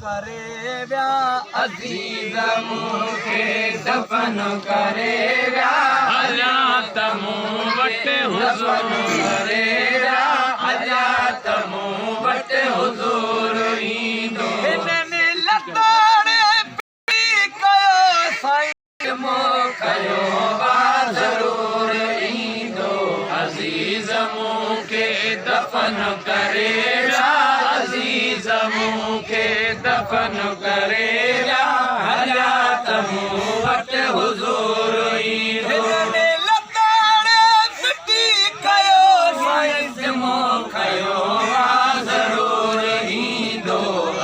करे व्या अजीज मूंखे दफन करे व्या हयात मूं वटि हुज़ूर करे व्या हयात मूं वटि हुज़ूर ईंदो हिननि लताड़े पी कयो साईं कयो वा ज़रूर ईंदो अज़ीज़ मूंखे दफ़न करे विया अज़ीज़ मूंखे दफ़न करे विया हयात मूं वटि हुज़ूर ईंदो हिननि लताड़े मिटी कयो साईं कयो वा ज़रूर ईंदो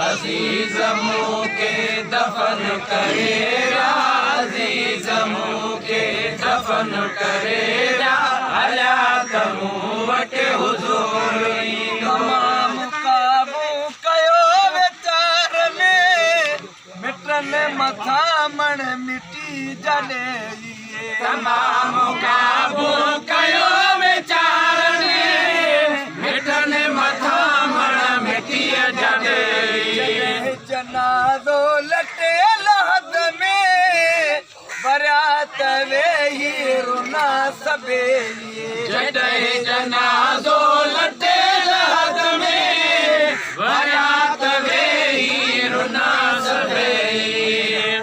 अज़ीज़ मूंखे दफ़न करे विया अज़ीज़ मूंखे दफ़न करे विया हयात मूं वटि हुज़ूर ईंदो तमाम काबू कयो वीचार में मिटनि मथा मण मिटी जॾे तमाम काबू कयो वीचारनि मिटनि मथा मण मिटीअ जॾे जनाज़ो लटे लहद में बरात वेही रुना सबेलिए जॾहिं जनाज़ो लटे लहद में बरात वेही रुना सबेलिए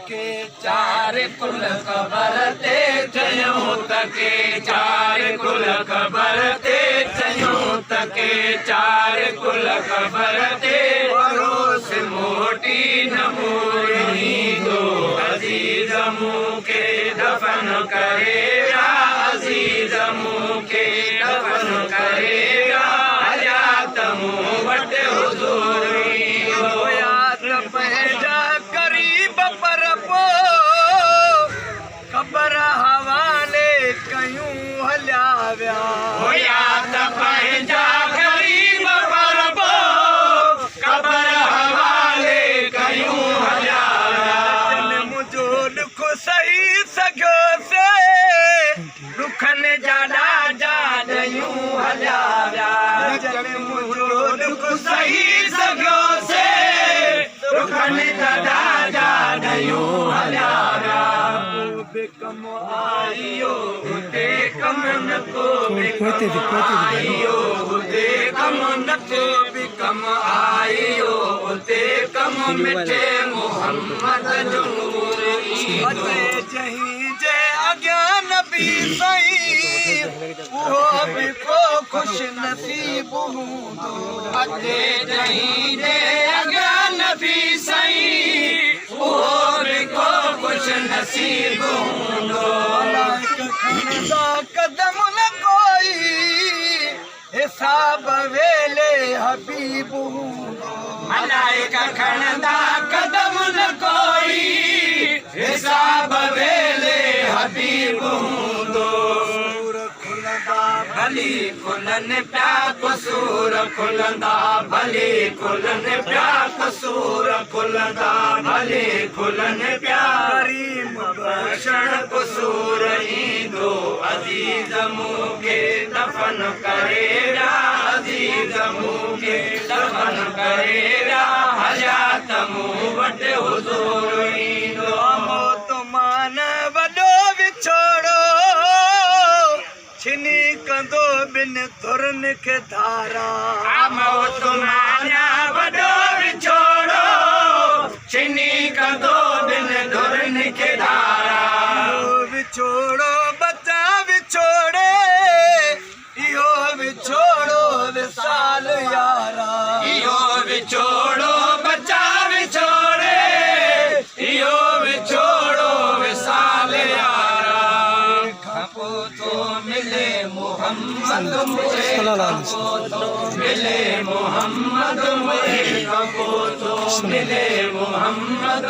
के चार कुल ख़बर ते चयूं त के चार कुल ख़बर ते चयूं त के चार कुल ख़बर ते परोस मोटी न मोड़ींदो अज़ीज़ मूंखे दफ़न करे विया अज़ीज़ मूंखे दफ़न करे विया हयात मूं वटि हुज़ूर ईंदो याद पंहिंजा क़रीब पर पो ख़बर हवाले कयूं हलिया विया हुया त पंहिंजा ग़रीब पर पोइ ख़बर हवाले कयूं हलिया जन मुंहिंजो दुख सही सघियोसे दुखनि जा ॾाढा ॾयूं हलिया विया जन मुंहिंजो दुख सही सघियोसे दुखनि जा ॾाढा ॾयूं हलिया विया बि कम आइयो हुते कम न को बि कम आइयो हुते कम न को बि कम आइयो हुते कम मिठे मोहम्मद जो नूर ईंदो अचे जहीं जे अॻियां नबी साईं उहो बि को ख़ुशि नसीब हूंदो अचे जहीं जे अॻियां नबी साईं उहो बि को ख़ुशि नसीब हूंदो मलाइक खणंदा कदम न कोई हिसाब वेले हबीब हूंदो मलाइक खणंदा कदम न कोई हिसाब वेले हबीब हूंदो भली खुलनि पिया कसूर खुलंदा भली खुलनि पिया कसूर खुलंदा भली खुलनि पिया करीम बख़्शण कसूर ईंदो अज़ीज़ मूंखे दफ़न करे विया अज़ीज़ मूंखे दफ़न करे विया हयात मूं वटि हुज़ूर ईंदो मौत मान वॾो विछोड़ो छिनी कंदो ॿिन धुरनि खे धारा मौत मानिया वॾो विछोड़ो छिनी कंदो ॿिन धुरनि खे धारा विछोड़ो बचा विछोड़े इहो विछोड़ो विसाल यारा इहो विछोड़ो बचा विछोड़े इहो विछोड़ो विसाल यारा खां पोइ थो मिले मोहम्मद मुझे मिले मोहम्मद मुझे खां पोइ थो मिले मोहम्मद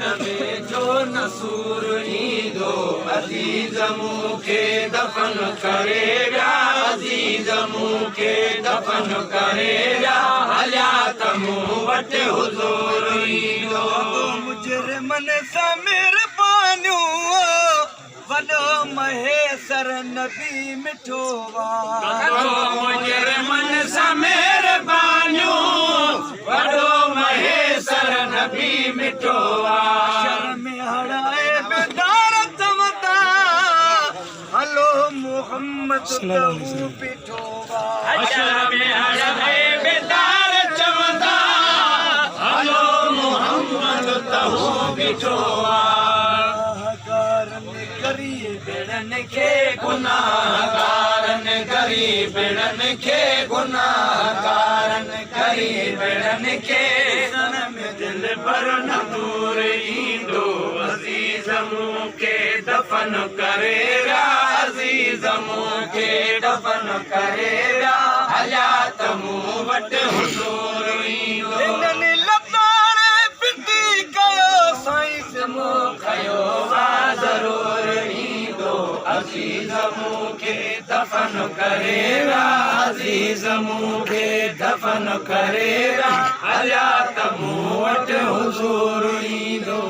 नबी जो नसूर ईंदो अज़ीज़ मूंखे दफ़न करे विया अज़ीज़ मूंखे दफ़न करे विया हयात मूं वटि हुज़ूर ईंदो मुजरिमन सां महिरबानियूं वॾो महेसर नबी मिठो मुजरिमन सां महिरबानियूं वॾो महेसर नबी मिठो आहे शर्म हड़ाए बेदार चमता हलो मोहम्मद तहू पिठो अशर में हड़े बेदार चमदा हलो मोहम्मद तहू मिठो कारन करिए बेड़न के गुनाहगारन करी बेड़न खे गुनाहगारन करी बेड़न खे सनम दिल पर न दूर ईंदो अज़ीज़ मूंखे दफ़न करे विया अज़ीज़ मूंखे दफ़न करे विया हयात मूं वटि हुज़ूर ईंदो इन्हनि लताड़े फिटी कयो साईं मूं खयो वा ज़रूर ईंदो अज़ीज़ मूंखे दफ़न करे विया अज़ीज़ मूंखे दफ़न करे विया हयात मूं वटि हुज़ूर ईंदो